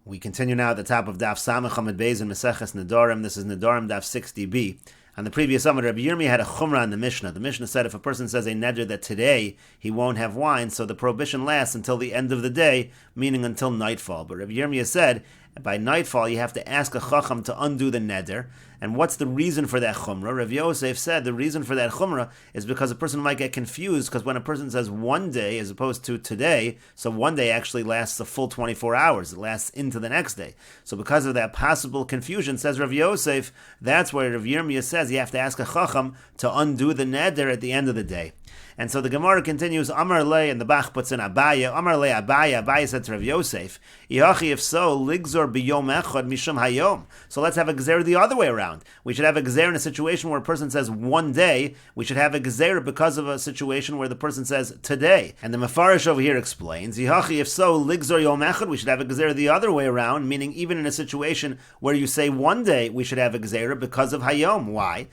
We continue now at the top of Daf Samachamid Beis in Meseches Nedarim. This is Nedarim Daf 60b. On the previous summit, Rabbi Yomi had a chumrah in the Mishnah. The Mishnah said if a person says a neder that today he won't have wine, so the prohibition lasts until the end of the day, meaning until nightfall. But Rabbi Yomi said by nightfall you have to ask a chacham to undo the neder. And what's the reason for that chumrah? Rav Yosef said the reason for that chumrah is because a person might get confused, because when a person says one day as opposed to today, so one day actually lasts a full 24 hours. It lasts into the next day. So because of that possible confusion, says Rav Yosef, that's why Rav Yirmiyah says you have to ask a chacham to undo the neder at the end of the day. And so the Gemara continues, Amar Le, and the Bach puts in Abaya, Amar Le Abaya, Abaya said to Rav Yosef, Yachi, if so, Ligzor biyom echad mishum hayom. So let's have a gezer the other way around. We should have a gezer in a situation where a person says one day. We should have a gezer because of a situation where the person says today. And the Mefarish over here explains, Yachi, if so, Ligzor yom echad, we should have a gezer the other way around, meaning even in a situation where you say one day, we should have a gezer because of hayom. Why?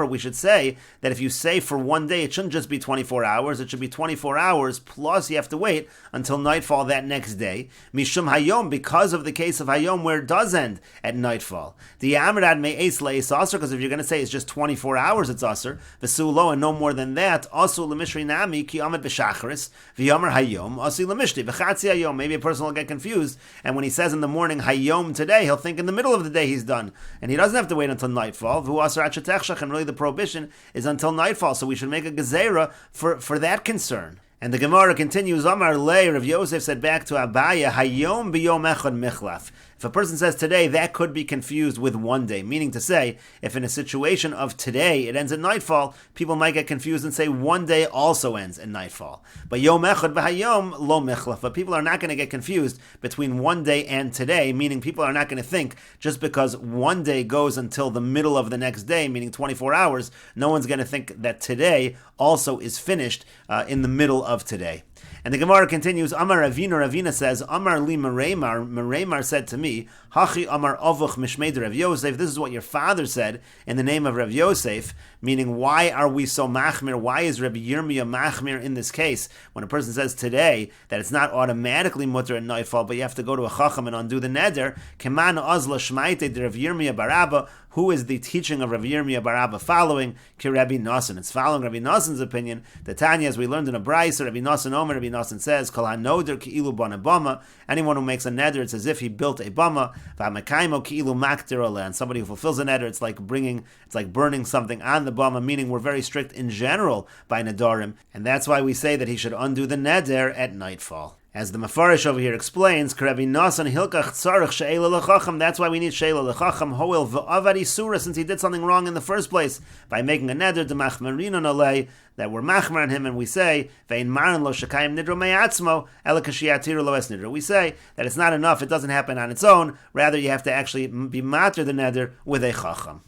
We should say that if you say for one day, it shouldn't just be 24 hours, it should be 24 hours plus you have to wait until nightfall that next day. Mishum hayom, because of the case of hayom where it does end at nightfall. The amrad me eis leis aser, because if you're going to say it's just 24 hours, it's aser. V'sulo, and no more than that. Asu l'mishri nami ki amad b'shachris v'yomer hayom asu l'mishri v'chatzi hayom. Maybe a person will get confused, and when he says in the morning hayom today, he'll think in the middle of the day he's done, and he doesn't have to wait until nightfall. V'hu aser achetechshach, and really the prohibition is until nightfall. So we should make a gezerah for that concern. And the Gemara continues, Amar Le, Rav Yosef said back to Abaya, Hayom biyom echad michlaf. If a person says today, that could be confused with one day, meaning to say, if in a situation of today it ends at nightfall, people might get confused and say one day also ends at nightfall. But yom echad b'hayom lo michlaf. But people are not going to get confused between one day and today, meaning people are not going to think just because one day goes until the middle of the next day, meaning 24 hours, no one's going to think that today also is finished in the middle of today. And the Gemara continues, Amar Ravina says, Amar li Meremar said to me, Hachi Amar Avuch Mishmeid Rav Yosef, this is what your father said in the name of Rav Yosef, meaning why are we so machmir, why is Rabbi Yirmiyah machmir in this case, when a person says today that it's not automatically mutter at nightfall, but you have to go to a chacham and undo the neder, Keman Ozla Shmaite de Rav Yirmiyah Barabba, who is the teaching of Rav Yirmiyah Barabba following? Ki Rabbi Nosson. It's following Rabbi Nosson's opinion. The Tanya, as we learned in a Brayso, Rabbi Nosson Omer, Rabbi Nosson says, Kol hanoder ki'ilu bana bama. Anyone who makes a neder, it's as if he built a bama. V'hamakaimo ki'ilu maktir oleh. And somebody who fulfills a neder, it's like burning something on the bama, meaning we're very strict in general by nedarim. And that's why we say that he should undo the neder at nightfall. As the Mefarish over here explains, K'Rabi Nasan Hilkach Tzarech She'ela L'Chacham, that's why we need She'ela L'Chacham, Hoel V'Avad Isura, since he did something wrong in the first place, by making a neder, D'Machmarinon Alei, that we're machmar on him, and we say, Ve'in Maran Lo Shekayim Nidro Me'atzmo, Ela Kashiatiru Lo Es Nidro. We say that it's not enough, it doesn't happen on its own, rather you have to actually be matter the neder with a Chacham.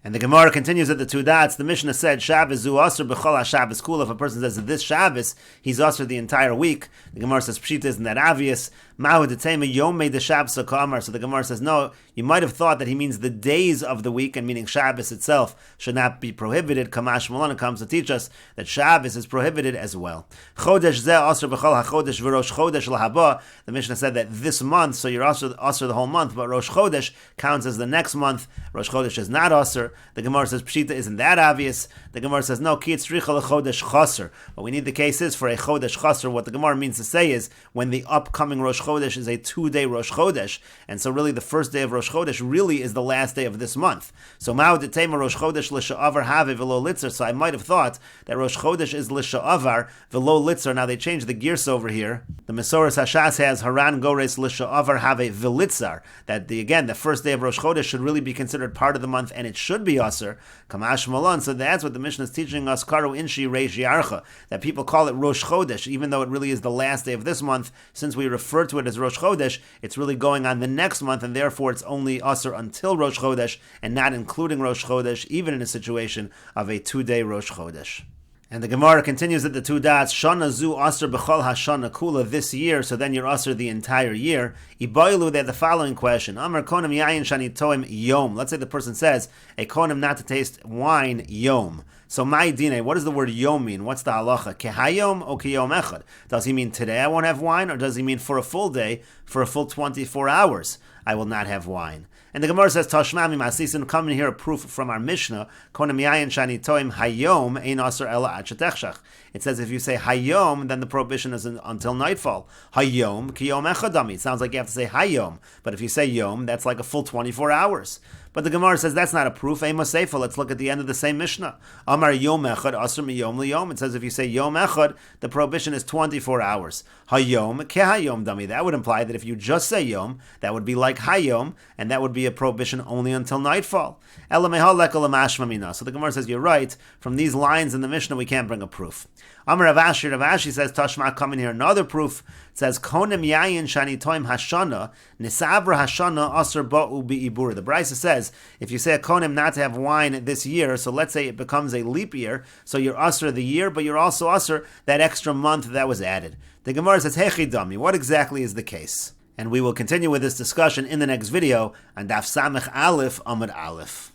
And the Gemara continues at the two dots. The Mishnah said, Shabbos zu asr b'chol ha-Shabbos kula. If a person says that this Shabbos, he's asr the entire week. The Gemara says, Pshita, isn't that obvious? Mahu detema yomei de Shabbos ha'kamar. So the Gemara says, no, you might have thought that he means the days of the week, and meaning Shabbos itself should not be prohibited. Kamash Malana comes to teach us that Shabbos is prohibited as well. Chodesh zeh asr b'chol ha-chodesh v'rosh chodesh l'haba. The Mishnah said that this month, so you're asr the whole month, but Rosh Chodesh counts as the next month. Rosh Chodesh is not asr. The Gemara says, Pshita, isn't that obvious? The Gemara says, no, ki tzricha l'chodesh chaser. What we need the case is for a chodesh chaser. What the Gemara means to say is, when the upcoming Rosh Chodesh is a 2-day Rosh Chodesh, and so really the first day of Rosh Chodesh really is the last day of this month. So ma'u detema Rosh Chodesh l'sha'avar have v'lo litzer. So I might have thought that Rosh Chodesh is l'sha'avar v'lo litzer. Now they changed the gears over here. The Mesoras Hashas has Haran Gores l'sha'avar have v'litzar. That the first day of Rosh Chodesh should really be considered part of the month, and it should be aser. Kamash Malon. So that's what the Mishnah is teaching us. Karu inshi reish yarcha. That people call it Rosh Chodesh, even though it really is the last day of this month. Since we refer to it as Rosh Chodesh, it's really going on the next month, and therefore it's only aser until Rosh Chodesh, and not including Rosh Chodesh, even in a situation of a 2-day Rosh Chodesh. And the Gemara continues at the two dots, Shana zu aser b'chol hashana kula, this year, so then you're aser the entire year. Iboilu, they had the following question, Amar konim yayin shani toim yom. Let's say the person says, a konim not to taste wine yom. So my dine, what does the word yom mean? What's the halacha? Kehayom or kiyom echad? Does he mean today I won't have wine, or does he mean for a full day, for a full 24 hours, I will not have wine? And the Gemara says, Tashmami Masisin, come in here a proof from our Mishnah, Konem Yayin Shani Toim Hayom Ein Aser Ela Achetechshach. It says if you say Hayom, then the prohibition is until nightfall. Hayom Kiyom Echadami. It sounds like you have to say Hayom, but if you say Yom, that's like a full 24 hours. But the Gemara says that's not a proof. Ema Seifa. Let's look at the end of the same Mishnah. Amar Yom Echad Aser Miyom Liyom. It says if you say Yom Echad, the prohibition is 24 hours. Hayom Kehayom Dami. That would imply that if you just say Yom, that would be like Hayom, and that would be a prohibition only until nightfall. So the Gemara says you're right. From these lines in the Mishnah, we can't bring a proof. Amar Rav Ashi says Tashma, come in here another proof. It says Konem Yayin Shani Toim Hashana Nisabra Hashana Aser Ba'u Bi'ibur. The Brisa says if you say a konem not to have wine this year, so let's say it becomes a leap year, so you're aser the year, but you're also aser that extra month that was added. The Gemara says Hechidami. What exactly is the case? And we will continue with this discussion in the next video on Daf Samech Aleph Amud Aleph.